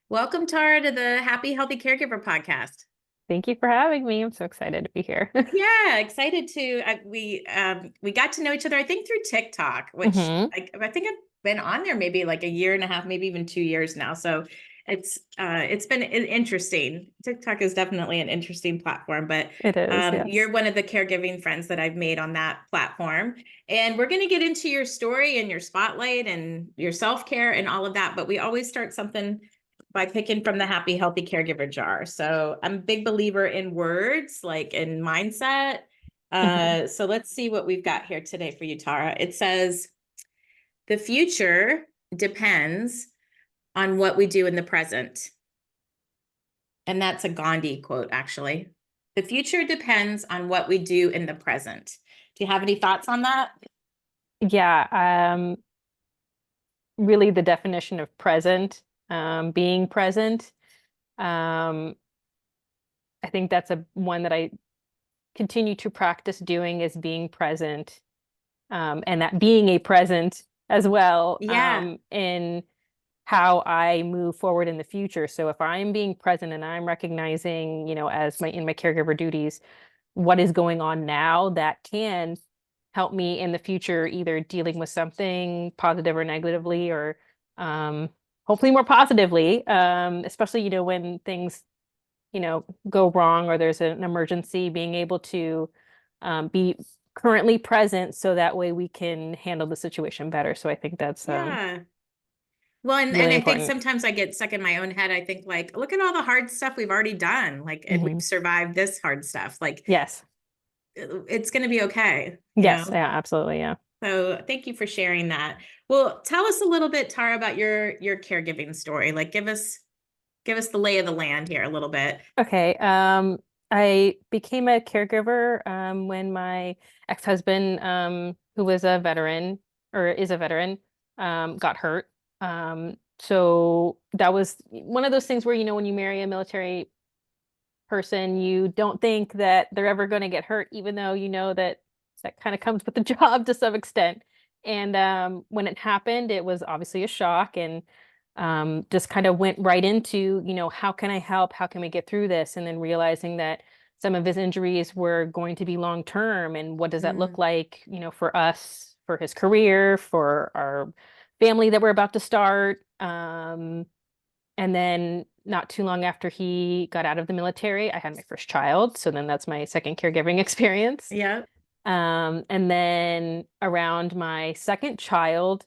Welcome, Tara, to the Happy Healthy Caregiver podcast. Thank you for having me. I'm so excited to be here. Yeah, excited to we got to know each other, I think, through TikTok, which hmm I think I've been on there maybe like a year and a half, maybe even 2 years now. So it's been interesting. TikTok is definitely an interesting platform, but It is, yes. you're one of the caregiving friends that I've made on that platform. And we're going to get into your story and your spotlight and your self-care and all of that. But we always start something by picking from the Happy Healthy Caregiver jar. So I'm a big believer in words, like in mindset. hmm So let's see what we've got here today for you, Tara. It says, the future depends on what we do in the present. And that's a Gandhi quote, actually. The future depends on what we do in the present. Do you have any thoughts on that? Yeah, really the definition of present, being present. Um, I think that's a one that I continue to practice doing is being present, and that being a present as well, Yeah. in how I move forward in the future. So if I'm being present and I'm recognizing, as my caregiver duties, what is going on now that can help me in the future, either dealing with something positive or negatively, or um, hopefully more positively, especially, when things, go wrong or there's an emergency, being able to be currently present so that way we can handle the situation better. So I think that's Yeah. Well, and really I think important. sometimes I get stuck in my own head. I think like, look at all the hard stuff we've already done. Like, and we've hmm survived this hard stuff. Like, Yes. it's going to be okay, you Yes. know? Yeah, absolutely. Yeah. So thank you for sharing that. Well, tell us a little bit, Tara, about your caregiving story. Like, give us the lay of the land here a little bit. Okay. I became a caregiver when my ex-husband, who was a veteran or is a veteran, got hurt. So that was one of those things where, when you marry a military person, you don't think that they're ever going to get hurt, even though you know that that kind of comes with the job to some extent. And when it happened, it was obviously a shock and just kind of went right into, how can I help? How can we get through this? And then realizing that some of his injuries were going to be long term. And what does that look Mm, like, for us, for his career, for our family that we're about to start? And then not too long after he got out of the military, I had my first child. So then that's my second caregiving experience. yeah. And then around my second child,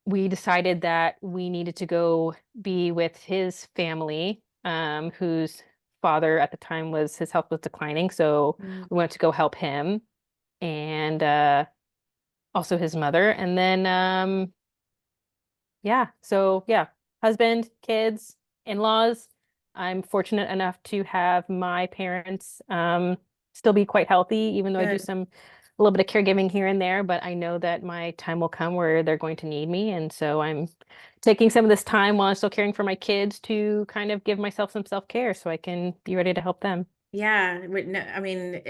we decided that we needed to go be with his family, whose father at the time was his health was declining. So Mm, we went to go help him and also his mother. And then yeah. So yeah, husband, kids, in-laws. I'm fortunate enough to have my parents still be quite healthy, even though I do good. a little bit of caregiving here and there, but I know that my time will come where they're going to need me. And so I'm taking some of this time while I'm still caring for my kids to kind of give myself some self-care so I can be ready to help them. Yeah. No, I mean,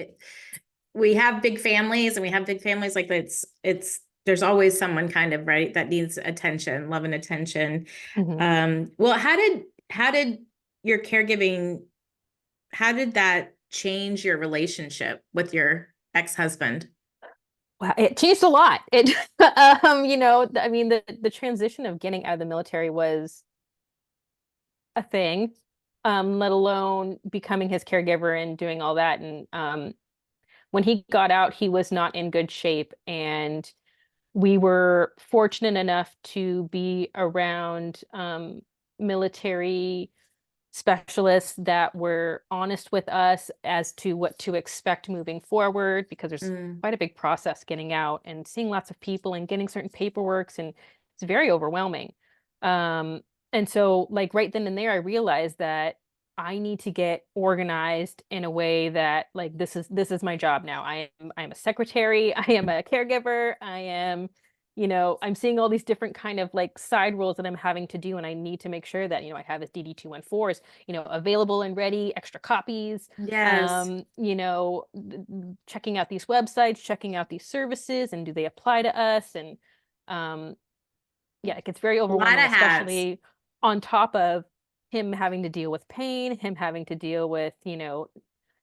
we have big families and we have big families like there's always someone kind of right that needs attention, love and attention. Mhm. Well, how did your caregiving, how did that change your relationship with your ex-husband? Wow, it changed a lot. It, I mean, the transition of getting out of the military was a thing, let alone becoming his caregiver and doing all that. And when he got out, he was not in good shape. And we were fortunate enough to be around military specialists that were honest with us as to what to expect moving forward, because there's Mm, quite a big process getting out and seeing lots of people and getting certain paperworks, and it's very overwhelming. Um, and so, like right then and there, I realized that I need to get organized in a way that, like, this is my job now. I'm a secretary, I am a caregiver, I am, I'm seeing all these different kind of like side roles that I'm having to do, and I need to make sure that, I have his DD-214s, available and ready, extra copies, yes. checking out these websites, checking out these services, and do they apply to us? And um, yeah, it gets very A lot overwhelming, of hats. especially on top of him having to deal with pain, him having to deal with,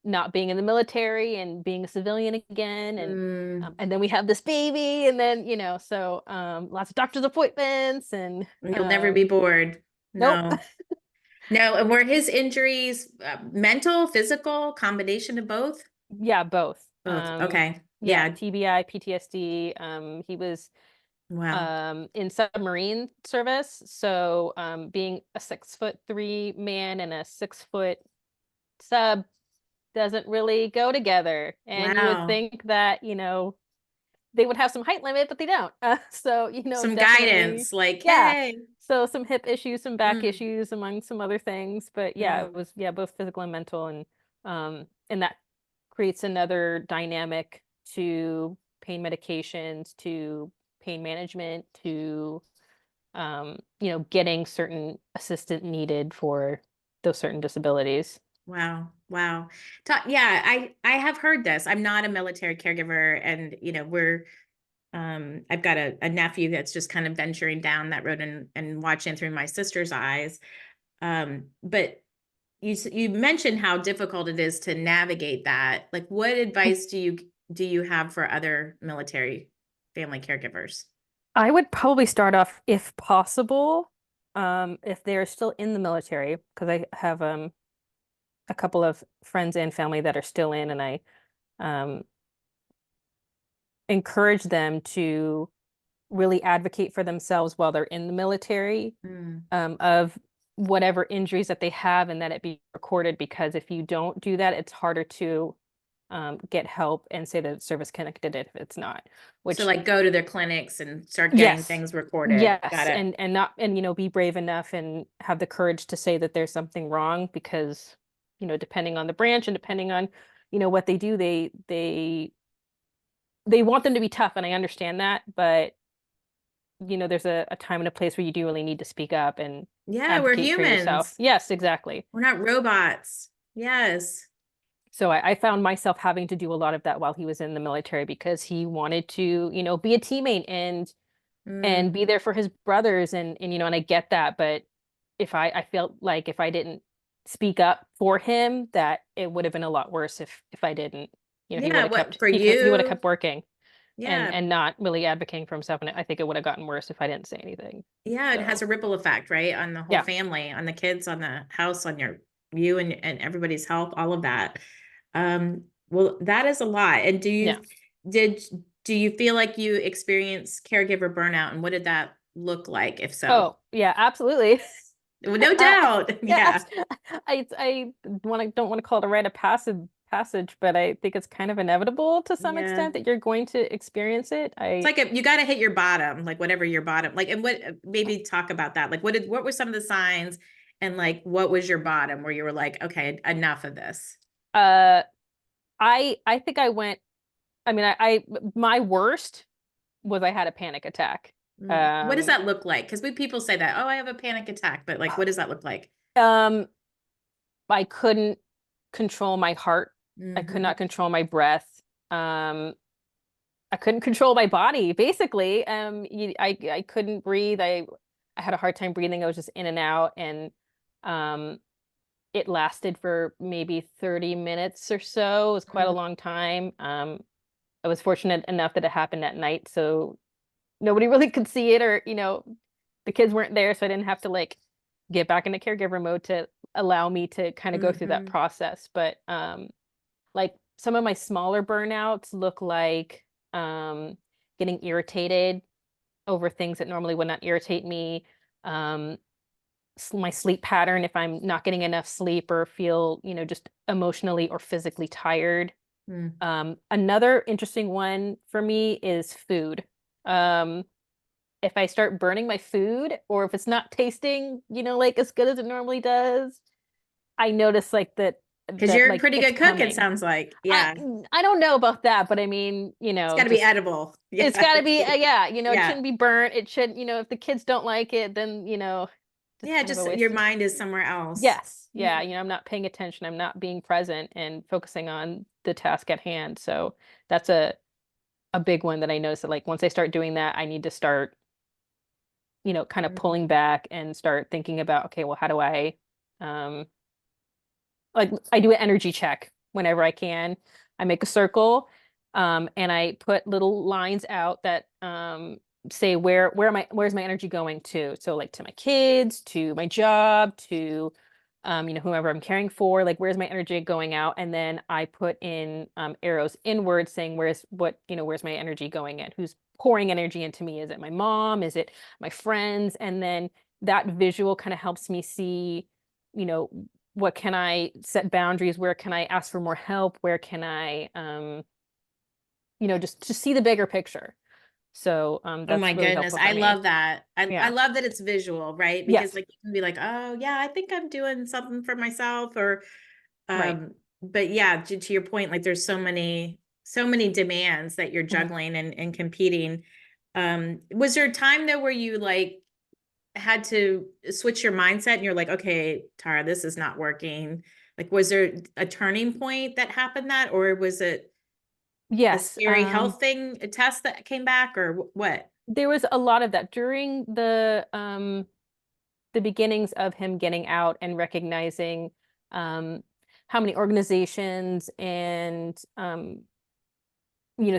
not being in the military and being a civilian again. And then we have this baby, and then, so lots of doctor's appointments and You'll never be bored. nope. No. No, and were his injuries mental, physical, combination of both? Yeah, both. Both. Okay. Yeah, Yeah. TBI, PTSD. He was Wow. in submarine service. So being a 6'3" man and a 6 foot sub doesn't really go together. And you would Wow. think that, they would have some height limit, but they don't. So, Some definitely, guidance, like, yeah. hey. So some hip issues, some back Mm, issues, among some other things. But yeah, it mm, was, yeah, both physical and mental. And that creates another dynamic to pain medications, to pain management, to getting certain assistance needed for those certain disabilities. wow. Wow. Yeah, I have heard this. I'm not a military caregiver, and I've got a nephew that's just kind of venturing down that road and watching through my sister's eyes. But you mentioned how difficult it is to navigate that. Like, what advice do you have for other military family caregivers? I would probably start off, if possible, if they're still in the military, because I have a couple of friends and family that are still in, and I um, encourage them to really advocate for themselves while they're in the military, Mm. of whatever injuries that they have, and that it be recorded, because if you don't do that, it's harder to get help and say that it's service connected if it's not, So, which like, go to their clinics and start getting yes. things recorded. Got Yes, it. and not, and be brave enough and have the courage to say that there's something wrong, because depending on the branch and depending on what they do, they want them to be tough, and I understand that, but there's a time and a place where you do really need to speak up and Yeah, we're advocate for yourself. humans. Yes, exactly. We're not robots. Yes. So I found myself having to do a lot of that while he was in the military, because he wanted to, be a teammate and Mm. be there for his brothers, and I get that, but I felt like if I didn't speak up for him, that it would have been a lot worse if I didn't. He would Yeah, have what kept for he would have you? kept working and Yeah. and not really advocating for himself, and I think it would have gotten worse if I didn't say anything. Yeah, it has So a ripple effect, right? On the whole yeah. family, on the kids, on the house, on you and everybody's health, all of that. Well, that is a lot. And Yeah. did do you feel like you experienced caregiver burnout, and what did that look like, if so? Oh yeah, absolutely. Well, no uh, doubt. yeah, Yeah. I don't want to call it a rite of passage, but I think it's kind of inevitable to some Yeah. extent that you're going to experience it. It's like you got to hit your bottom, like whatever your bottom, like, and what, maybe talk about that. Like, what were some of the signs, and like, what was your bottom where you were like, okay, enough of this? uh I think I went, I mean, my worst was I had a panic attack. What does Um, that look like? Because people say that, oh, I have a panic attack, but like, what does that look like? um, I couldn't control my heart. I could Hmm. not control my breath. Um, I couldn't control my body, basically. I couldn't breathe. I had a hard time breathing. I was just in and out, and um, it lasted for maybe 30 minutes or so. It was quite a long time. I was fortunate enough that it happened at night, so nobody really could see it, or the kids weren't there, so I didn't have to like get back into caregiver mode to allow me to kind of go through that Hmm. process. But like some of my smaller burnouts look like getting irritated over things that normally would not irritate me. um my sleep pattern, if I'm not getting enough sleep or feel just emotionally or physically tired. Hmm. Another interesting one for me is food. um if I start burning my food, or if it's not tasting, like as good as it normally does, I notice like Because that you're a like pretty it's good cook, it coming. sounds like. I Yeah. I don't know about that, but I mean, It's got to be just edible. it's Yeah. got to be yeah, it Yeah. shouldn't be burnt. It should, if the kids don't like it, then just Yeah. kind of a Just your waste. mind is somewhere else. Yes, Yeah. yeah, I'm not paying attention. I'm not being present and focusing on the task at hand. So that's a big one that I noticed, that like once I start doing that, I need to start kind of pulling Mhm. back and start thinking about, okay, well, how do I like I do an energy check whenever I can. I make a circle, and I put little lines out that say where's my energy going to? So like to my kids, to my job, to whoever I'm caring for, like where's my energy going out? And then I put in arrows inward saying where's my energy going in? Who's pouring energy into me? Is it my mom? Is it my friends? And then that visual kind of helps me see, you know, what can I set boundaries? Where can I ask for more help? Where can I, just to see the bigger picture. So Oh my that's really goodness. helpful for I me. love that. I Yeah. love that it's visual, right? Because Yes. like you can be like, oh yeah, I think I'm doing something for myself or Right. but yeah, to your point, like there's so many demands that you're Mhm. juggling and competing. Was there a time though where you like had to switch your mindset and you're like, okay, Tara, this is not working? Like, was there a turning point that happened that, or was it a Yes. scary health thing, a test that came back, or what? There was a lot of that during the beginnings of him getting out and recognizing um how many organizations and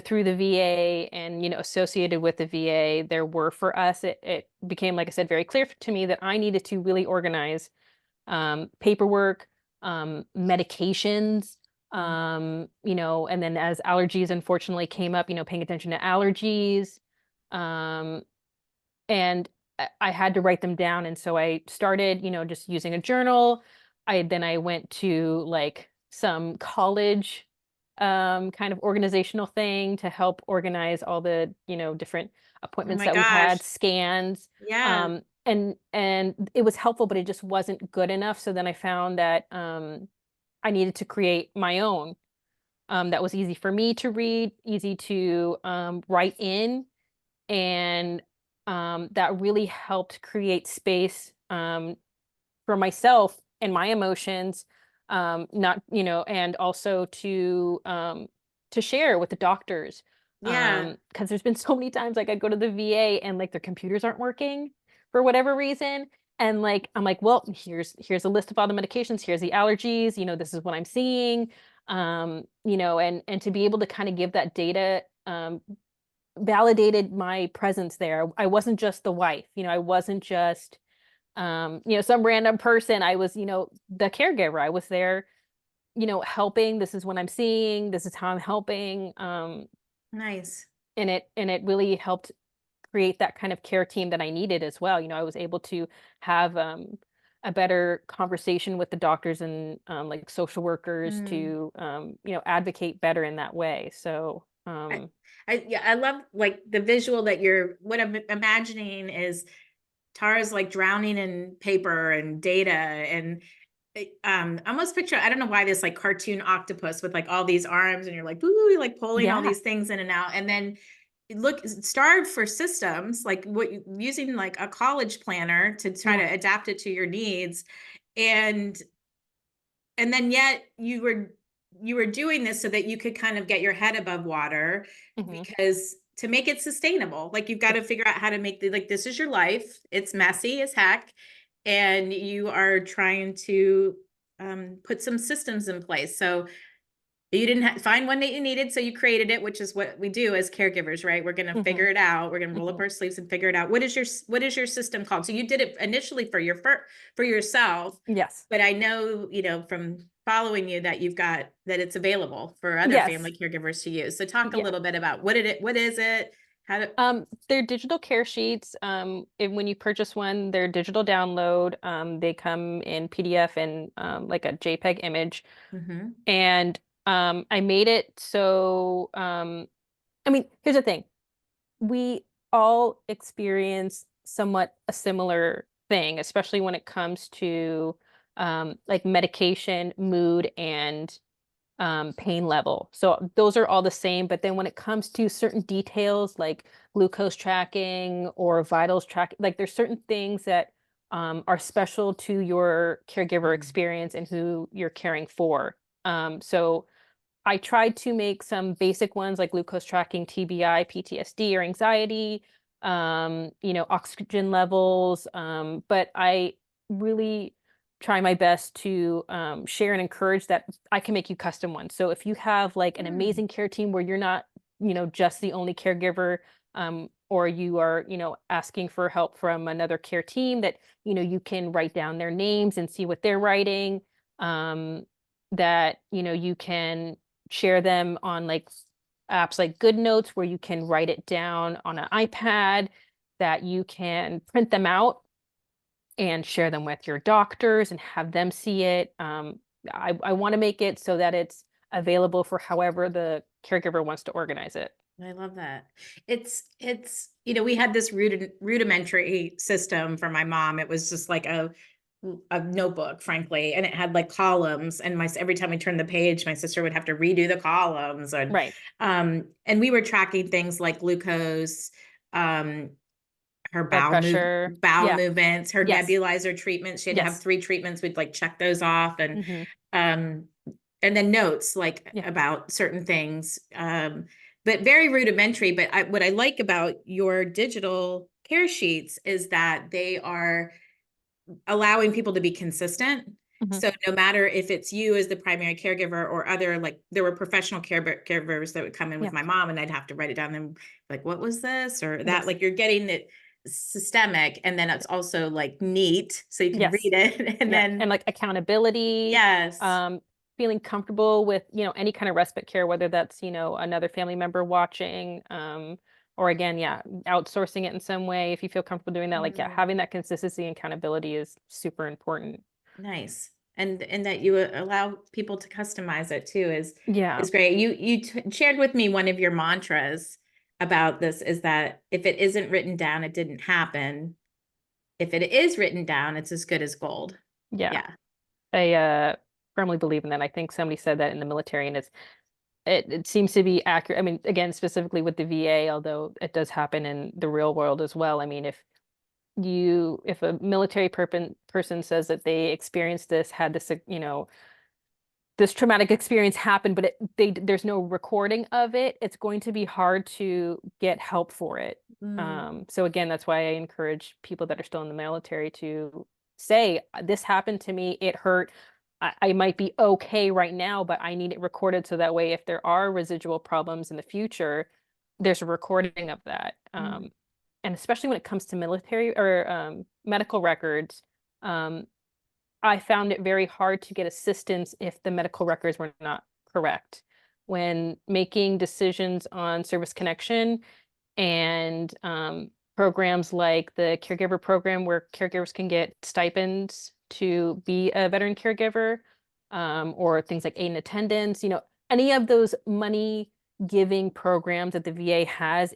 through the VA and associated with the VA there were for us. It became, like I said, very clear to me that I needed to really organize paperwork, medications, and then as allergies unfortunately came up, paying attention to allergies. Um, and I had to write them down. And so I started, just using a journal. I went to like some college kind of organizational thing to help organize all the, different Oh appointments my that we gosh. had, scans. Yeah. And it was helpful, but it just wasn't good enough. So then I found that I needed to create my own that was easy for me to read, easy to write in, and that really helped create space for myself and my emotions, not and also to share with the doctors, Yeah. because there's been so many times like I go to the VA and like their computers aren't working for whatever reason. And like I'm like, well, here's a list of all the medications, here's the allergies, this is what I'm seeing. And to be able to kind of give that data validated my presence there. I wasn't just the wife, I wasn't just some random person. I was, the caregiver. I was there, helping. This is what I'm seeing. This is how I'm helping. Nice. And it really helped create that kind of care team that I needed as well. I was able to have a better conversation with the doctors and like social workers Mm. to advocate better in that way. So I, yeah, I love like the visual that what I'm imagining is Tara's like drowning in paper and data and I almost picture, I don't know why, this like cartoon octopus with like all these arms and you're like, ooh, like pulling all yeah. these things in and out. And then look, starved for systems, like using like a college planner to try to Yeah. adapt it to your needs. And then yet you were doing this so that you could kind of get your head above water, Hmm. because to make it sustainable, like you've got to figure out how to make like this is your life, it's messy as heck, and you are trying to put some systems in place. So you didn't find one that you needed, so you created it, which is what we do as caregivers, right? We're going to Hmm. figure it out. We're going to roll up Hmm. our sleeves and figure it out. What is your system called? So you did it initially for for yourself, Yes. but I know, from following you that you've got that it's available for other Yes. family caregivers to use. So talk a Yeah. little bit about what is it? How to They're digital care sheets. When you purchase one, they're digital download. They come in PDF and like a JPEG image. Mhm. And I made it so I mean, here's the thing. We all experience somewhat a similar thing, especially when it comes to like medication, mood, and pain level. So those are all the same. But then when it comes to certain details like glucose tracking or vitals tracking, like there's certain things that are special to your caregiver Mm. experience and who you're caring for. So I tried to make some basic ones like glucose tracking, TBI, PTSD, or anxiety, oxygen levels. But I really try my best to share and encourage that I can make you custom ones. So if you have like an Mm. amazing care team where you're not, just the only caregiver, or you are, asking for help from another care team, that, you can write down their names and see what they're writing. That, you can share them on like apps like Good Notes where you can write it down on an iPad, that you can print them out and share them with your doctors and have them see it. I want to make it so that it's available for however the caregiver wants to organize it. I love that. It's, we had this rudimentary system for my mom. It was just like a notebook, frankly, and it had like columns. And every time we turned the page, my sister would have to redo the columns. Right. And we were tracking things like glucose, um, her Blood pressure. bowel Yeah. movements, her Yes. nebulizer treatments. She had to have Yes. 3 treatments. We'd like check those off, Hmm. um, and then notes like Yeah. about certain things. But very rudimentary. But what I like about your digital care sheets is that they are allowing people to be consistent. Hmm. So no matter if it's you as the primary caregiver or other, like there were professional caregivers that would come in with Yeah. my mom and I'd have to write it down and like, what was this or that? Yes. Like you're getting it systemic and then it's also like neat so you can read Yes. it. And Yeah. then, And like accountability, yes, um, feeling comfortable with, any kind of respite care, whether that's, another family member watching, or again, yeah, outsourcing it in some way. If you feel comfortable doing that, like, yeah, mm, having that consistency and accountability is super important. nice. And that you allow people to customize it too Yeah. is great. You shared with me one of your mantras about this is that if it isn't written down, it didn't happen. If it is written down, it's as good as gold. Yeah. Yeah. I firmly believe in that. I think somebody said that in the military, and it seems to be accurate. I mean, again, specifically with the VA, although it does happen in the real world as well. I mean, if a military person says that they experienced this, had this, this traumatic experience happened, but there's no recording of it, it's going to be hard to get help for it. Mm, So again, that's why I encourage people that are still in the military to say, this happened to me, it hurt. I might be okay right now, but I need it recorded so that way if there are residual problems in the future, there's a recording of that. mm. And especially when it comes to military or medical records, um, I found it very hard to get assistance if the medical records were not correct. When making decisions on service connection and programs like the caregiver program, where caregivers can get stipends to be a veteran caregiver, or things like aid and attendance, any of those money giving programs that the VA has,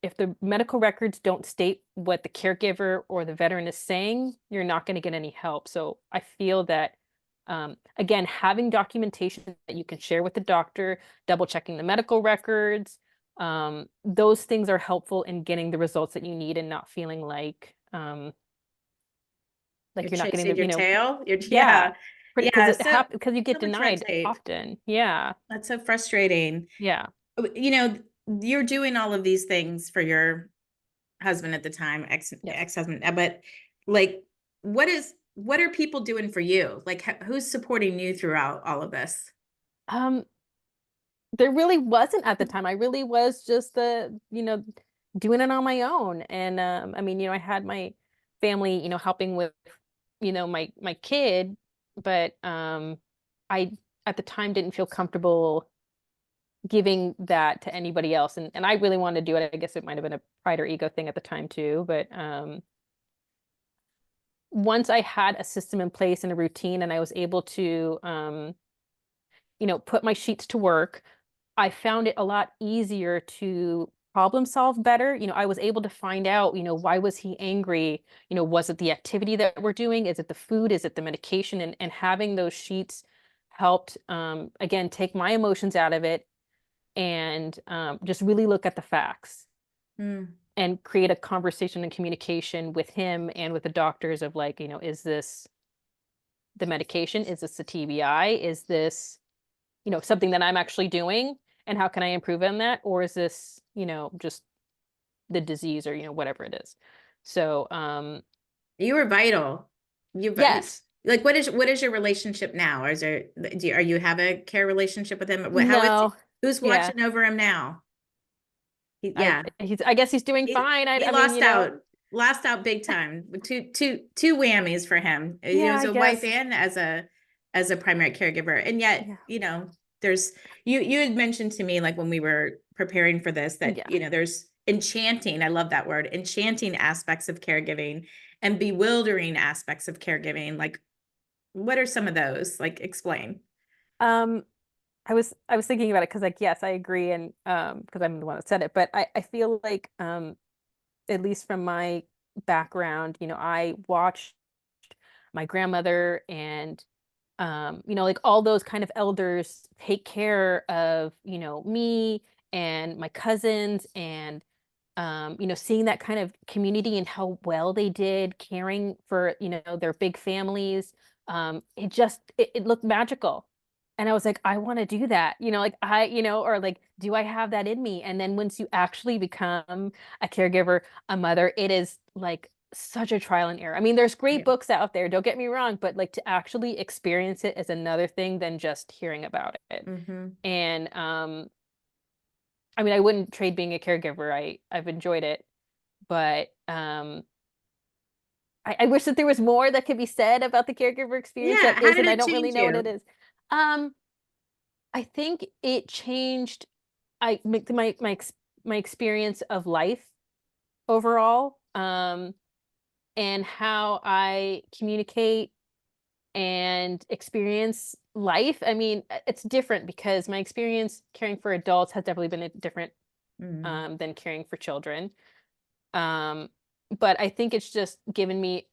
if the medical records don't state what the caregiver or the veteran is saying, you're not going to get any help. So I feel that, again, having documentation that you can share with the doctor, double checking the medical records, those things are helpful in getting the results that you need and not feeling You're like you're not getting chasing the, your tail. yeah, Yeah. because Yeah. it So, happens, because you so get much red denied tape. often. Yeah. That's so frustrating. Yeah. You know, you're doing all of these things for your husband at the time, Yes. ex-husband, but like, what are people doing for you? Like, who's supporting you throughout all of this? Um, there really wasn't at the time. I really was just doing it on my own. And I mean, I had my family, helping with, my kid, but I at the time didn't feel comfortable giving that to anybody else. And I really wanted to do it. I guess it might have been a pride or ego thing at the time too. But once I had a system in place and a routine and I was able to put my sheets to work, I found it a lot easier to problem solve better. I was able to find out, why was he angry? Was it the activity that we're doing? Is it the food? Is it the medication? And having those sheets helped, again, take my emotions out of it and just really look at the facts Mm. and create a conversation and communication with him and with the doctors of like, is this the medication? Is this the TBI? Is this, something that I'm actually doing? And how can I improve on that? Or is this, just the disease or, whatever it is? So, You were vital. You, yes. Like, what is your relationship now? Or is there, are you have a care relationship with him? How is, No, who's yeah, watching over him now? Yeah. I guess he's doing He fine. he I mean, lost out big time. Two whammies for him. You know, yeah, as I a wife guess, and as a primary caregiver. And yet, yeah, you know, there's you had mentioned to me like when we were preparing for this that, yeah. you know, there's enchanting, I love that word, enchanting aspects of caregiving and bewildering aspects of caregiving. Like, what are some of those? Like, explain. Um, I was thinking about it because like yes, I agree, and because I'm the one that said it, but I feel like at least from my background, I watched my grandmother and like all those kind of elders take care of, me and my cousins and seeing that kind of community and how well they did caring for, their big families. It looked magical. And I was like, I want to do that, like or like, do I have that in me? And then once you actually become a caregiver, a mother, it is like such a trial and error. I mean, there's great Yeah. books out there, don't get me wrong, but like to actually experience it is another thing than just hearing about it. Mm-hmm. And I mean, I wouldn't trade being a caregiver. I've enjoyed it, but I wish that there was more that could be said about the caregiver experience Yeah. that How did isn't. I it don't really change know what it you? is. Um, I think it changed my experience of life overall, and how I communicate and experience life. I mean, it's different because my experience caring for adults has definitely been different Mm. than caring for children. Um, but I think it's just given me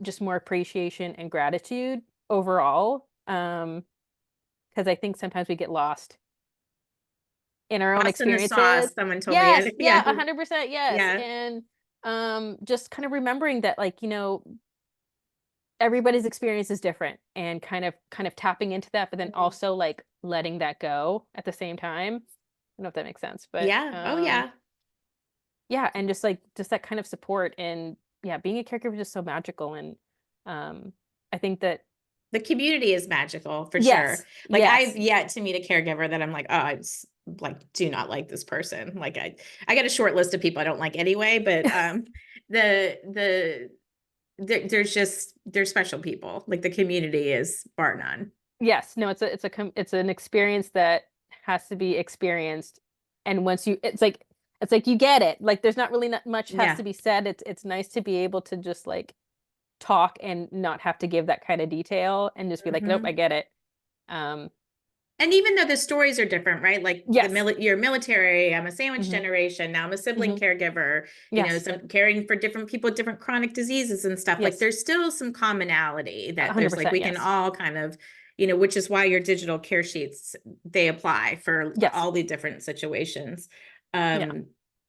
just more appreciation and gratitude overall. Because I think sometimes we get lost in our own Lost in the experiences. sauce, someone told me. Yes, Yeah. yeah, 100% yes. Yeah. And just kind of remembering that like, everybody's experience is different and kind of tapping into that, but then Mhm. also like letting that go at the same time. I don't know if that makes sense, but Yeah. Oh, yeah. yeah, and just that kind of support, and yeah, being a caregiver is just so magical. And I think that The community is magical for sure. yes, Like, I've yes, yet to meet a caregiver that I'm like, oh, I just like do not like this person. Like, I got a short list of people I don't like anyway, but the there's just there's special people. Like, the community is bar none. yes, no, it's an experience that has to be experienced. And once you it's like you get it, like there's not really not much has Yeah. to be said. It's nice to be able to just like talk and not have to give that kind of detail and just be like, nope, I Mhm. get it. um And even though the stories are different, right? Like yes. you're military, I'm a sandwich Hmm. generation, now I'm a sibling Hmm. caregiver, you know, Yes. some caring for different people with different chronic diseases and stuff. Like, Yes. there's still some commonality that there's like 100% we can yes. all kind of, you know, which is why your digital care sheets, they apply for Yes. all the different situations. Yeah. Um,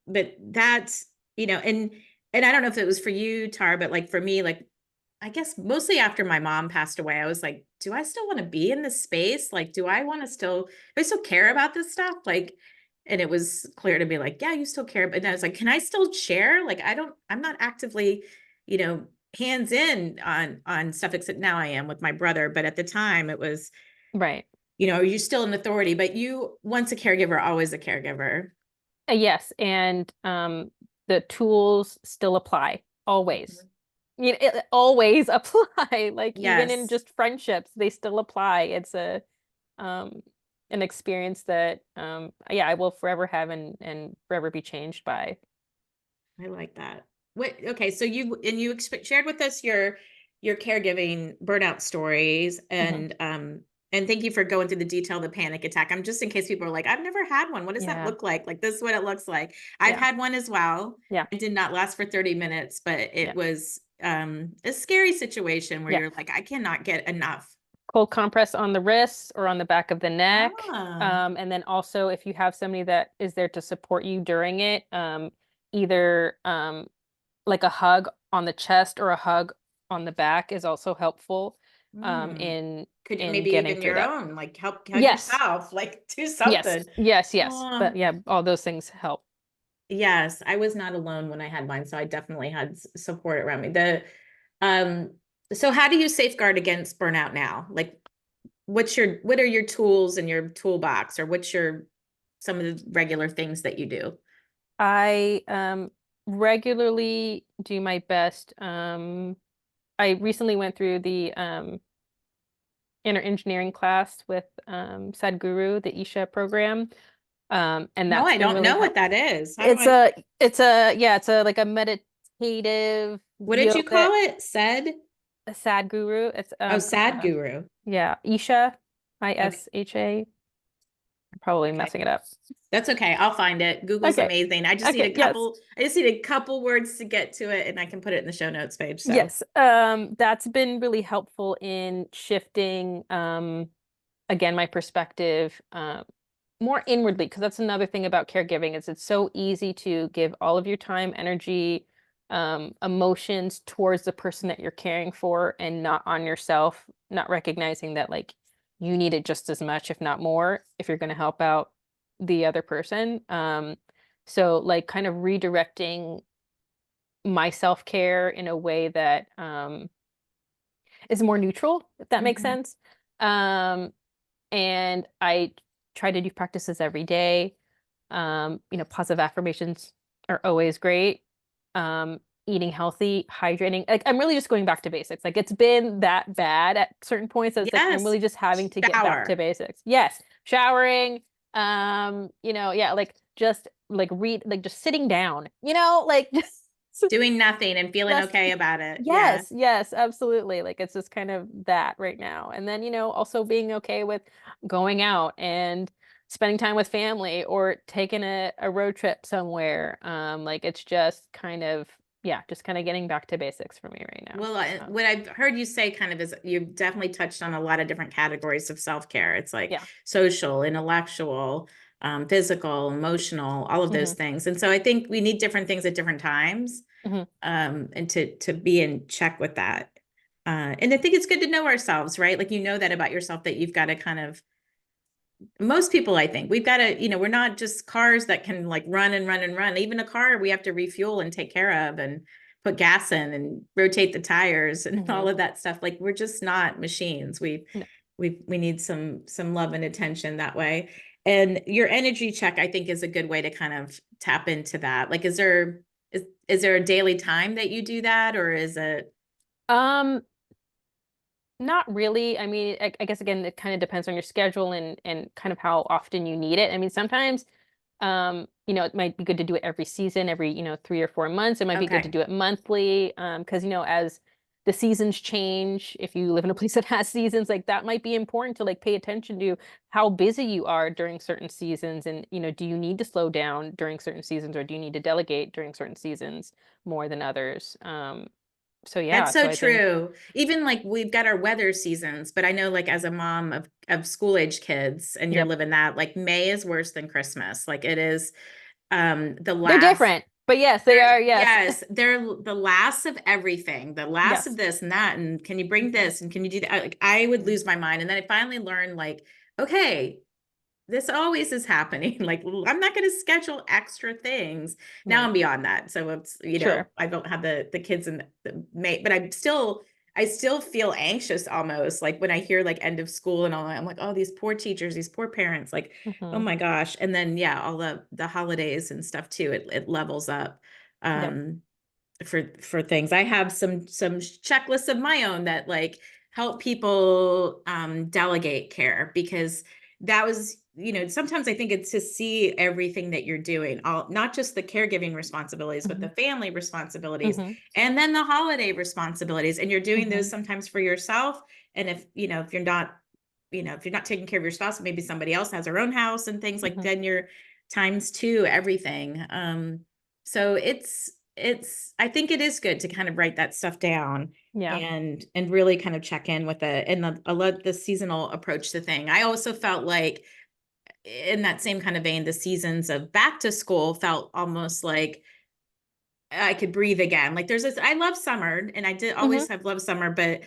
but that's, you know, and I don't know if it was for you, Tar, but like for me, like I guess mostly after my mom passed away, I was like, do I still want to be in this space? Like, do I want to still, do I still care about this stuff? Like, and it was clear to me, like, yeah, you still care. But then I was like, can I still share? Like, I'm not actively, you know, hands in on stuff, except now I am with my brother. But at the time it was, Right. you know, you're still an authority, but you once a caregiver, always a caregiver. Yes, and the tools still apply always. Mhm. It always apply. Like even in Yes, just friendships, they still apply. It's a um an experience that yeah, I will forever have and forever be changed by. I like that. What, okay, so you shared with us your caregiving burnout stories, Hmm. and thank you for going through the detail of the panic attack. I'm just in case people are like, I've never had one. What does that Yeah. look like? Like, this is what it looks like. I've Yeah. had one as well. Yeah. It did not last for 30 minutes, but Yeah. it was a scary situation where Yeah. you're like, I cannot get enough. Cold compress on the wrists or on the back of the neck. Ah. And then also if you have somebody that is there to support you during it, either like a hug on the chest or a hug on the back is also helpful Hmm. Could in maybe getting even through your that. own, like, help Yes. yourself, like do Yes. something. Yes, yes. Oh. But yeah, all those things help. Yes, I was not alone when I had mine, so I definitely had support around me. The um So how do you safeguard against burnout now? Like what are your tools in your toolbox, or what's your some of the regular things that you do? I regularly do my best. I recently went through the inner engineering class with Sadhguru, the Isha program. And No, that's I been don't really know what helpful. that is. How do It's I, a yeah, it's a like a meditative what did you call yoga it? Said? Sadhguru. It's Oh, Sad Guru. yeah, Isha, Okay. Isha. I'm probably Okay. messing it up. That's okay. I'll find it. Google's Okay. amazing. Okay, yes. I just need a couple words to get to it, and I can put it in the show notes page. So Yes. That's been really helpful in shifting again my perspective more inwardly, because that's another thing about caregiving is it's so easy to give all of your time, energy, emotions towards the person that you're caring for and not on yourself, not recognizing that like you need it just as much, if not more, if you're going to help out the other person. So like kind of redirecting my self-care in a way that is more neutral, if that makes mhm. sense. Um, and I try to do practices every day. Positive affirmations are always great. Eating healthy, hydrating. Like I'm really just going back to basics. Like it's been that bad at certain points that it's like I'm Yes. really just having to get back to Shower. basics. Yes, showering. Yeah, like just like read, like just sitting down. Like Doing nothing and feeling just okay about it. Yeah. yes, yes, absolutely. Like it's just kind of that right now. And then, also being okay with going out and spending time with family or taking a road trip somewhere. Like it's just kind of, yeah, just kind of getting back to basics for me right now. Well, Um, what I've heard you say kind of is you've definitely touched on a lot of different categories of self-care. It's like yeah. social, intellectual, physical, emotional, all of those Hmm. things. And so I think we need different things at different times, Hmm. and to be in check with that. And I think it's good to know ourselves, right? Like you know that about yourself, that you've got to kind of, most people, I think we've got to, we're not just cars that can like run and run and run. Even a car we have to refuel and take care of and put gas in and rotate the tires and Hmm. all of that stuff. Like we're just not machines. No. We need some love and attention that way. And your energy check, I think, is a good way to kind of tap into that. Like, is there a daily time that you do that, or is it Um, Not really. I mean, I guess again, it kind of depends on your schedule and kind of how often you need it. I mean, sometimes, it might be good to do it every season, every, 3 or 4 months. It might be good to okay? do it monthly, because, as the seasons change, if you live in a place that has seasons, like that might be important to like pay attention to how busy you are during certain seasons. And, do you need to slow down during certain seasons or do you need to delegate during certain seasons more than others? So That's yeah, so so I think, true. Even like we've got our weather seasons, but I know like as a mom of school age kids and you're yep. living that, like May is worse than Christmas. Like it is the They're last different, but yes, they are. Yes. yes, they're the last of everything, the last of Yes. this and that. And can you bring Hmm. this? And can you do that? Like I would Hmm. lose my mind. And then I finally learned like, okay, this always is happening. Like I'm not going to schedule extra things. Now Right. I'm beyond that. So it's, Sure. I don't have the kids in the mate, but I still feel anxious almost like when I hear like end of school and all that. I'm like, oh, these poor teachers, these poor parents, like, oh Hmm. my gosh. And then, yeah, all the holidays and stuff too, it levels up. Yep. Um, for things. I have some checklists of my own that like help people delegate care, because that was, sometimes I think it's to see everything that you're doing, all not just the caregiving responsibilities, but Hmm. the family responsibilities Hmm. and then the holiday responsibilities. And you're doing those Hmm. sometimes for yourself. And if you're not, if you're not taking care of your spouse, maybe somebody else has their own house and things like, Hmm. then you're times two everything. So I think it is good to kind of write that stuff down Yeah. and really kind of check in with it. And I love the seasonal approach to thing. I also felt like in that same kind of vein, the seasons of back to school felt almost like I could breathe again. Like there's this, I love summer and I did Hmm. always have loved summer, but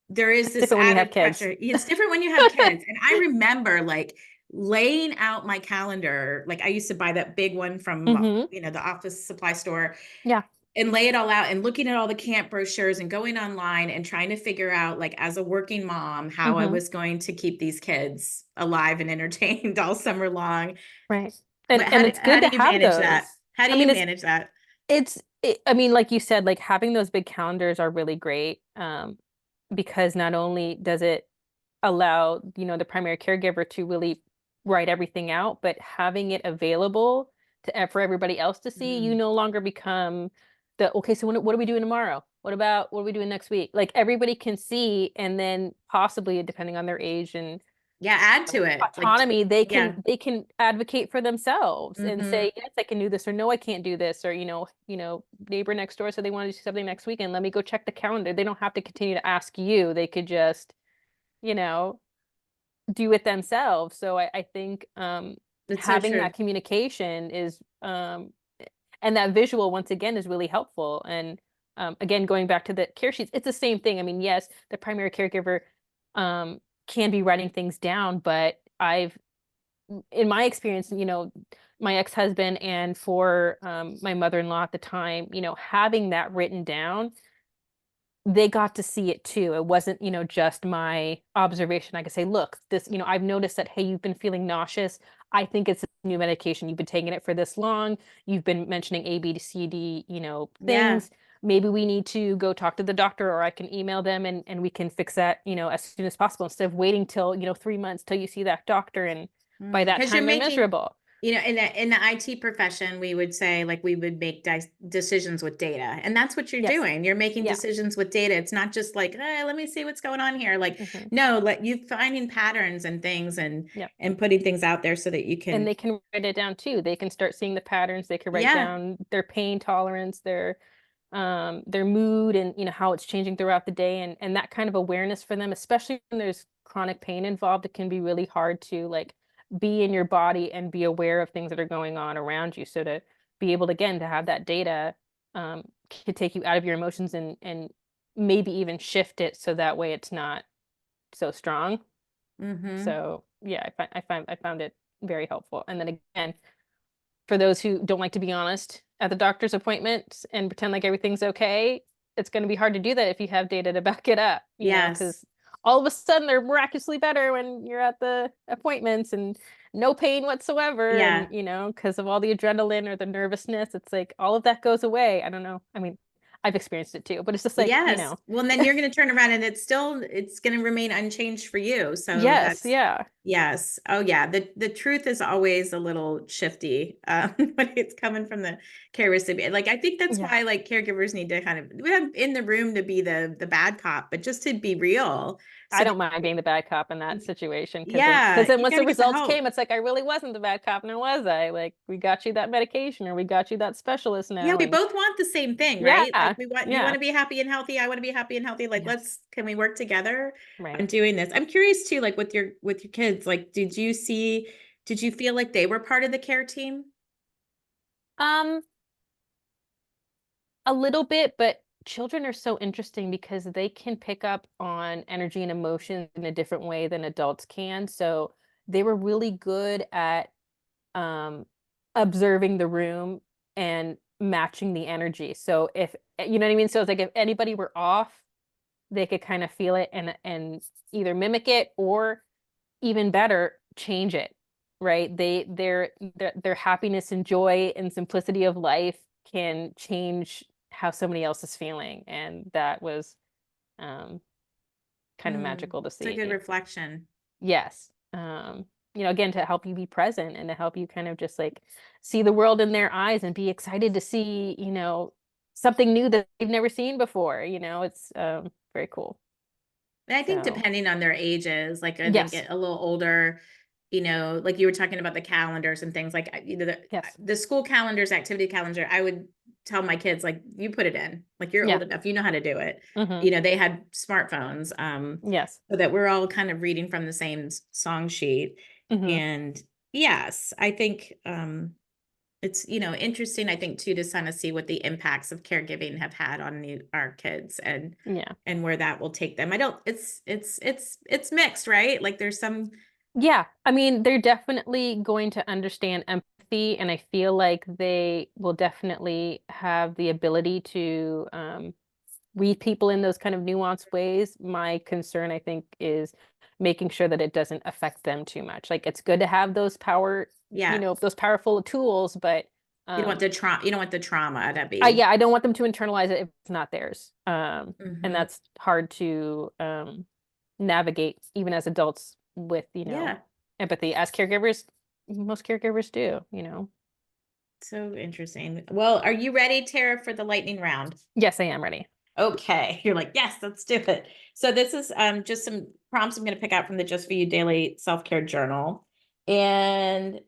there is It's this different when you have added kids. pressure. It's different when you have kids. And I remember like laying out my calendar. Like I used to buy that big one from, Hmm. the office supply store, Yeah. and lay it all out and looking at all the camp brochures and going online and trying to figure out, like, as a working mom, how I Hmm. was going to keep these kids alive and entertained all summer long. Right. What, And it's how good do to you have manage that? those. How do I you mean, manage that? I mean, like you said, like having those big calendars are really great, because not only does it allow, the primary caregiver to really write everything out, but having it available for everybody else to see, you Mm. no longer become okay, so what are we doing tomorrow? What are we doing next week? Like everybody can see, and then possibly depending on their age and Yeah, add to it. Like, autonomy, yeah. they can advocate for themselves and Hmm. say, yes, I can do this, or no, I can't do this, or neighbor next door said they wanted to do something next weekend. Let me go check the calendar. They don't have to continue to ask you. They could just, you know, do it themselves. So I think It's so having true. that communication is and that visual once again is really helpful. And again, going back to the care sheets, it's the same thing. I mean, yes, the primary caregiver um, can be writing things down, but in my experience, my ex-husband and for my mother-in-law at the time, having that written down, they got to see it too. It wasn't, just my observation. I could say, look, this, I've noticed that, hey, you've been feeling nauseous. I think it's a new medication. You've been taking it for this long. You've been mentioning A, B, to C, D, Yeah. things. Maybe we need to go talk to the doctor, or I can email them and we can fix that, as soon as possible instead of waiting till, 3 months till you see that doctor. And by that Because you're time, they're making, miserable. in the IT profession, we would say, like, we would make decisions with data, and that's what you're Yes. doing. You're making Yeah. decisions with data. It's not just like, let me see what's going on here. Like, Hmm. no, let you finding patterns and things, and Yep. putting things out there so that you And can, they can write it down too. They can start seeing the patterns. They can write yeah. down their pain tolerance, their mood, and how it's changing throughout the day, and that kind of awareness for them, especially when there's chronic pain involved. It can be really hard to like be in your body and be aware of things that are going on around you. So to be able to, again, to have that data could take you out of your emotions and maybe even shift it so that way it's not so strong. Mm-hmm. So yeah, I found it very helpful. And then again, for those who don't like to be honest at the doctor's appointment and pretend like everything's okay, it's going to be hard to do that if you have data to back it up, Yes. because all of a sudden they're miraculously better when you're at the appointments and no pain whatsoever. And, Yeah. because of all the adrenaline or the nervousness, it's like all of that goes away. I don't know. I mean, I've experienced it too, but it's just like, Yes. Well, and then you're going to turn around and it's going to remain unchanged for you. So yes, that's, yeah, yes. Oh yeah. The truth is always a little shifty, when it's coming from the care recipient. Like, I think that's yeah. why, like, caregivers need to kind of, we have in the room to be the bad cop, but just to be real. I So don't that, mind being the bad cop in that situation, because yeah, then you once got the to get the results help. came, it's like I really wasn't the bad cop, now was I? Like we got you that medication, or we got you that specialist Yeah, now, we and both want the same thing, right? Like, yeah, you want yeah, to be happy and healthy. I want to be happy and healthy. Like, yes, can we work together on right. doing this? I'm curious too, like, with your kids, like, did you feel like they were part of the care team? Um, a little bit, but children are so interesting because they can pick up on energy and emotions in a different way than adults can. So they were really good at um observing the room and matching the energy. So if you know what I mean? So it's like if anybody were off, they could kind of feel it and either mimic it or even better, change it. Right? Their happiness and joy and simplicity of life can change how somebody else is feeling. And that was um kind of magical to It's a good see. reflection. Yes. Again, to help you be present and to help you kind of just like see the world in their eyes and be excited to see, something new that they've never seen before. It's very cool. And I think So, depending on their ages, like, as they yes. get a little older, like you were talking about the calendars and things, like, Yes. the school calendars, activity calendar, I would tell my kids, like, you put it in, like, you're Yeah. old enough, you know how to do it. Hmm. They had smartphones, Yes. so that we're all kind of reading from the same song sheet. Hmm. And yes, I think, it's, interesting, I think too, to kind of see what the impacts of caregiving have had on our kids, Yeah. and where that will take them. I don't, it's mixed, right? Like, there's some Yeah, I mean, they're definitely going to understand empathy, and I feel like they will definitely have the ability to read people in those kind of nuanced ways. My concern, I think, is making sure that it doesn't affect them too much. Like it's good to have those power, Yeah. those powerful tools, but You don't want um the trauma, you don't want the trauma to I be. yeah, I don't want them to internalize it if it's not theirs. And Hmm. that's hard to navigate even as adults with, Yeah. empathy as caregivers, most caregivers do. So interesting. Well, are you ready, Tara, for the lightning round? Yes, I am ready. Okay. You're like, yes, let's do it. So this is just some prompts I'm going to pick out from the Just For You Daily Self-Care Journal. And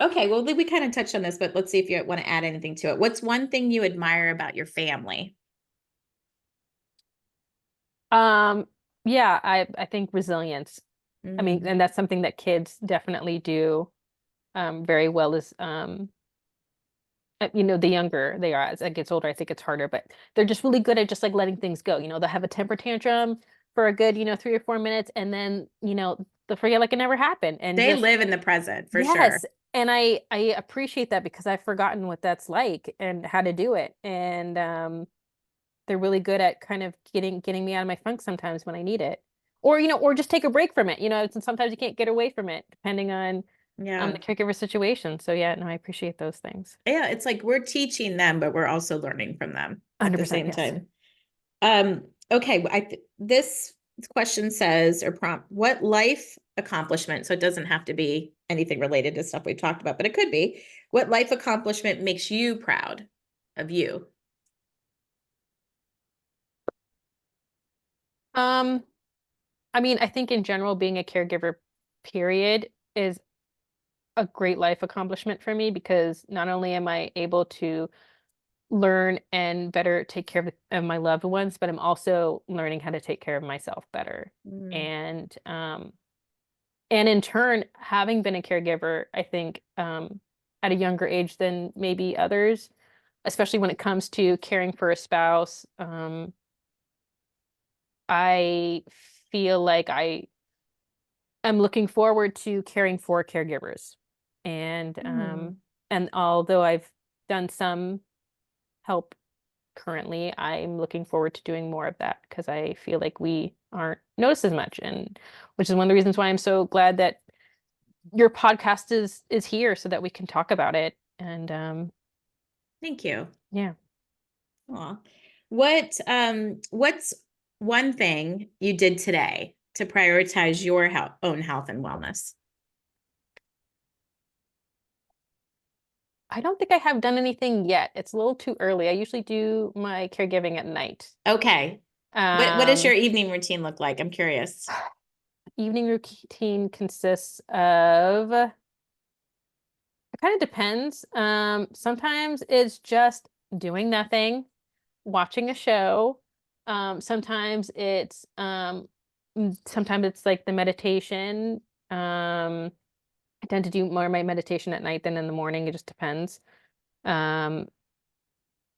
okay, well, we kind of touched on this, but let's see if you want to add anything to it. What's one thing you admire about your family? Um, yeah, I think resilience. I mean, Mm, and that's something that kids definitely do very well is the younger they are as it gets older, I think it's harder, but they're just really good at just like letting things go. They'll have a temper tantrum for a good, 3 or 4 minutes, and then, they'll forget like it never happened and they just live in the present for yes. sure. And I appreciate that because I've forgotten what that's like and how to do it. And they're really good at kind of getting me out of my funk sometimes when I need it. Or, or just take a break from it. Sometimes you can't get away from it depending on the Yeah. caregiver situation. So yeah, no, I appreciate those things. Yeah, it's like we're teaching them, but we're also learning from them at the 100% same yes. time. Okay, this question says or prompt, what life accomplishment, so it doesn't have to be anything related to stuff we talked about, but it could be, what life accomplishment makes you proud of you? Um, I mean, I think in general, being a caregiver, period, is a great life accomplishment for me because not only am I able to learn and better take care of my loved ones, but I'm also learning how to take care of myself better. Mm, And in turn, having been a caregiver, I think at a younger age than maybe others, especially when it comes to caring for a spouse, I feel like I'm looking forward to caring for caregivers. And mm. and although I've done some help currently, I'm looking forward to doing more of that because I feel like we aren't noticed as much, and which is one of the reasons why I'm so glad that your podcast is here so that we can talk about it. And Thank you. yeah. Aw. What's one thing you did today to prioritize your own health and wellness? I don't think I have done anything yet. It's a little too early. I usually do my caregiving at night. Okay. What does your Um, evening routine look like? I'm curious. Evening routine consists of it kind of depends. Sometimes it's just doing nothing, watching a show. Sometimes it's like the meditation. I tend to do more of my meditation at night than in the morning. It just depends. Um,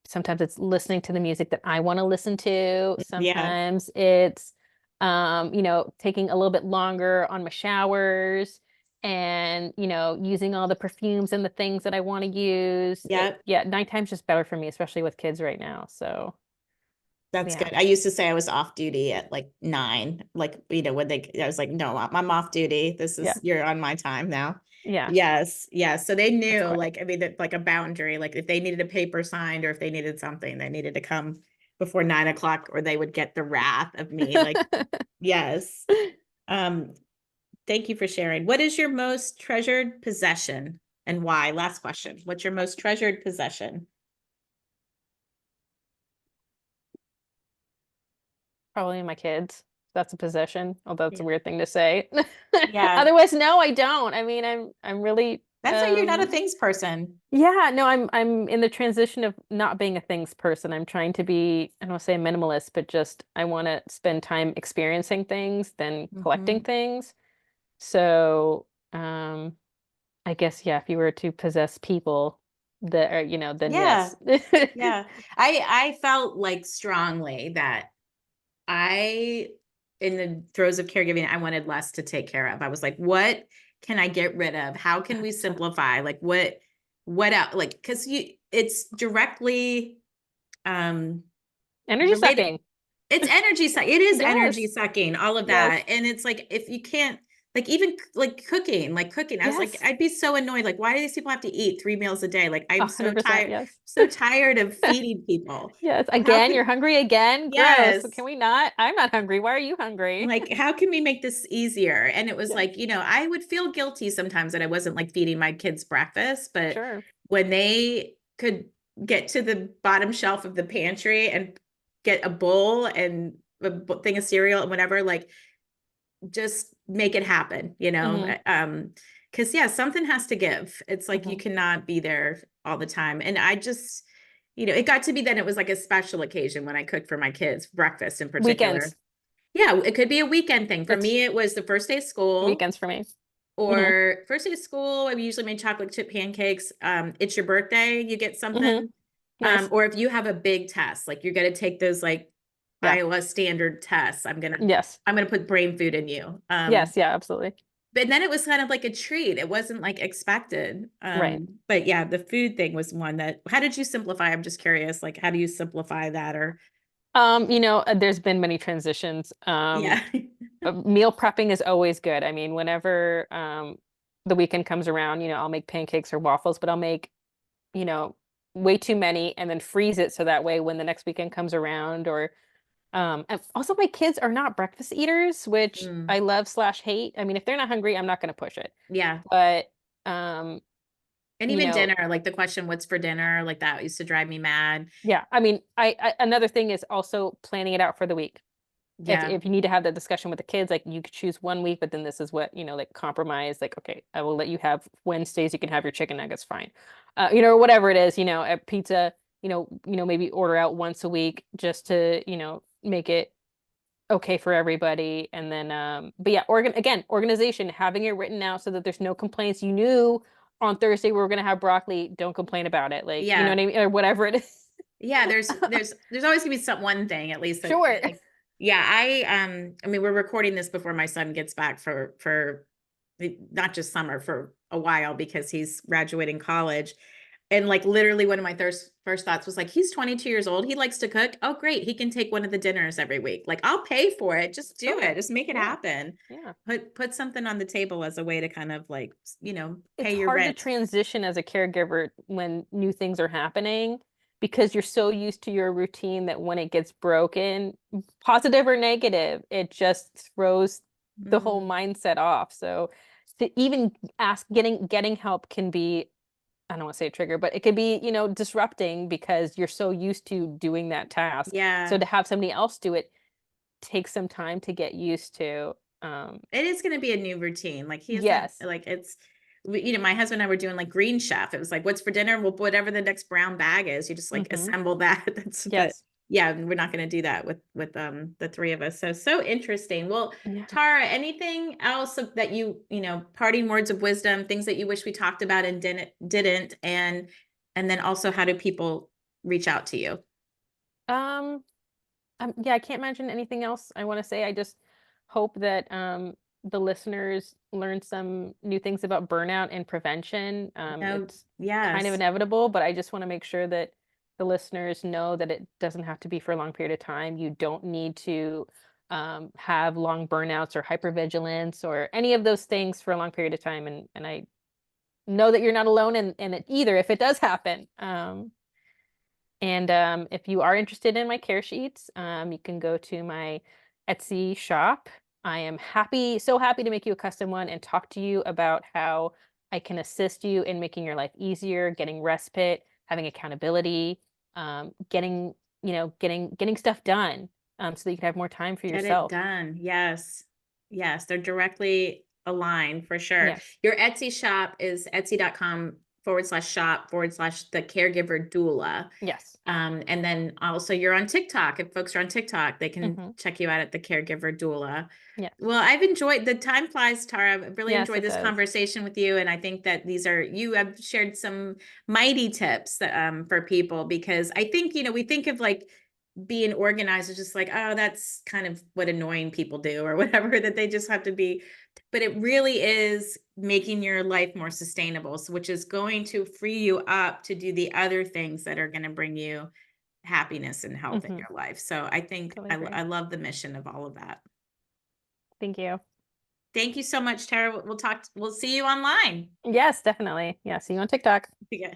Sometimes it's listening to the music that I want to listen to. Yeah. Sometimes it's taking a little bit longer on my showers and, using all the perfumes and the things that I want to use. Yeah. Yeah, nighttime's just better for me, especially with kids right now. So, That's yeah. good. I used to say I was off duty at like 9, like, when I was like, no, I'm off duty. Yeah. You're on my time now. Yeah. Yes. Yes. So they That's knew, quiet. like, I mean, that like a boundary, like if they needed a paper signed or if they needed something, they needed to come before 9 o'clock or they would get the wrath of me. Like, yes. Um, thank you for sharing. What is your most treasured possession and why? Last question. What's your most treasured possession? Probably my kids. That's a possession, although it's a Yeah. weird thing to say. Yeah. Otherwise, no, I don't. I mean, I'm really That's why you're not a things person. yeah, no, I'm in the transition of not being a things person. I'm trying to be, I don't want to say a minimalist, but just I want to spend time experiencing things than collecting Mhm. things. So, I guess yeah, if you were to possess people that are, then Yeah. yes. Yeah. I felt like strongly that I in the throes of caregiving, I wanted less to take care of. I was like, what can I get rid of? How can we simplify? Like what else? Like, cause it's directly, Energy related. sucking. It's energy suck. It is energy Yes. sucking, all of Yes. that. And it's like, if you can't, like, even like cooking, I was like, Yes. I'd be so annoyed. Like, why do these people have to eat 3 meals a day? Like, I'm so 100%. tired, Yes. so tired of feeding people. Yes. How Again, you're can, hungry again? Gross. yes, Can we not? I'm not hungry. Why are you hungry? like, how can we make this easier? And it was Yes. like, I would feel guilty sometimes that I wasn't like feeding my kids breakfast, but Sure. when they could get to the bottom shelf of the pantry and get a bowl and thing of cereal and whatever, like, just make it happen, Hmm. because yeah, something has to give. It's like you Hmm. cannot be there all the time. And I just, it got to be then it was like a special occasion when I cooked for my kids, breakfast in particular. Weekends. Yeah, it could be a weekend thing. For That's me, it was the first day of school, weekends for me. Hmm. or first day of school, I usually made chocolate chip pancakes. It's your birthday, you get Hmm. something. Nice. Or if you have a big test, like you're gonna take those like Yeah. Iowa standard tests, I'm gonna Yes. I'm gonna put brain food in you. Yes. Yeah, absolutely. But then it was kind of like a treat. It wasn't like expected. Right. But yeah, the food thing was one that, how did you simplify? I'm just curious, like, how do you simplify that? Or, There's been many transitions. yeah. Meal prepping is always good. I mean, whenever the weekend comes around, I'll make pancakes or waffles, but I'll make, you know, way too many and then freeze it so that way when the next weekend comes around or and also my kids are not breakfast eaters, which Mm, I love slash hate. I mean, if they're not hungry, I'm not going to push it. yeah. But um, And you even know, dinner, like the question, what's for dinner? Like that used to drive me mad. yeah, I mean, I another thing is also planning it out for the week. if Yeah. if you need to have that discussion with the kids, like you could choose one week, but then this is what, like compromise, like, okay, I will let you have Wednesdays, you can have your chicken nuggets, fine. Or whatever it is, at pizza, maybe order out once a week just to, make it okay for everybody. And then but yeah, organization, having it written out so that there's no complaints. You knew on Thursday we were gonna have broccoli, don't complain about it. Like, you know Yeah. what I mean? Or whatever it is. Yeah. There's always gonna be one thing at least that, Sure. like, yeah, I mean, we're recording this before my son gets back for not just summer, for a while, because he's graduating college. And like literally one of my first thoughts was like, he's 22 years old. He likes to cook. Oh, great. He can take one of the dinners every week. Like, I'll pay for it. Just do Sure. it. Just make it Yeah. happen. Yeah. Put something on the table as a way to kind of like, It's pay your hard to rent. transition as a caregiver when new things are happening because you're so used to your routine that when it gets broken, positive or negative, it just throws the whole Mm, mindset off. So to even ask getting help can be, I don't want to say a trigger, but it could be, disrupting because you're so used to doing that task. So yeah. to have somebody else do it takes some time to get used to. Um, It is going to be a new routine. Like, he isn't yes. like, my husband and I were doing like Green Chef. It was like, what's for dinner? Well, whatever the next brown bag is, you just like Hmm. assemble that. But Yes. yeah, we're not going to do that with the three of us. So interesting. Well, Yeah. Tara, anything else that parting words of wisdom, things that you wish we talked about and didn't, and then also, how do people reach out to you? Um, yeah, I can't imagine anything else I want to say. I just hope that the listeners learn some new things about burnout and prevention. No, It's kind of yes. inevitable, but I just want to make sure that the listeners know that it doesn't have to be for a long period of time. You don't need to have long burnouts or hypervigilance or any of those things for a long period of time. And I know that you're not alone in it either if it does happen. And if you are interested in my care sheets, you can go to my Etsy shop. I am so happy to make you a custom one and talk to you about how I can assist you in making your life easier, getting respite, having accountability, getting stuff done, so that you can have more time for Get it yourself. done. Yes. Yes. They're directly aligned for sure. Yes. Your Etsy shop is etsy.com/shop/the caregiver doula. Yes. And then also you're on TikTok. If folks are on TikTok, they can Hmm. check you out at the caregiver doula. Yes. Well, I've enjoyed the time flies, Tara. I've really Yes, enjoyed it this does. conversation with you. And I think that you have shared some mighty tips that, for people, because I think, we think of like being organized is just like, oh, that's kind of what annoying people do or whatever, that they just have to be. But it really is making your life more sustainable, so which is going to free you up to do the other things that are going to bring you happiness and health in Hmm. your life. So I think Totally agree. I love the mission of all of that. Thank you. Thank you so much, Tara. We'll see you online. Yes, definitely. Yeah. See you on TikTok. Yeah.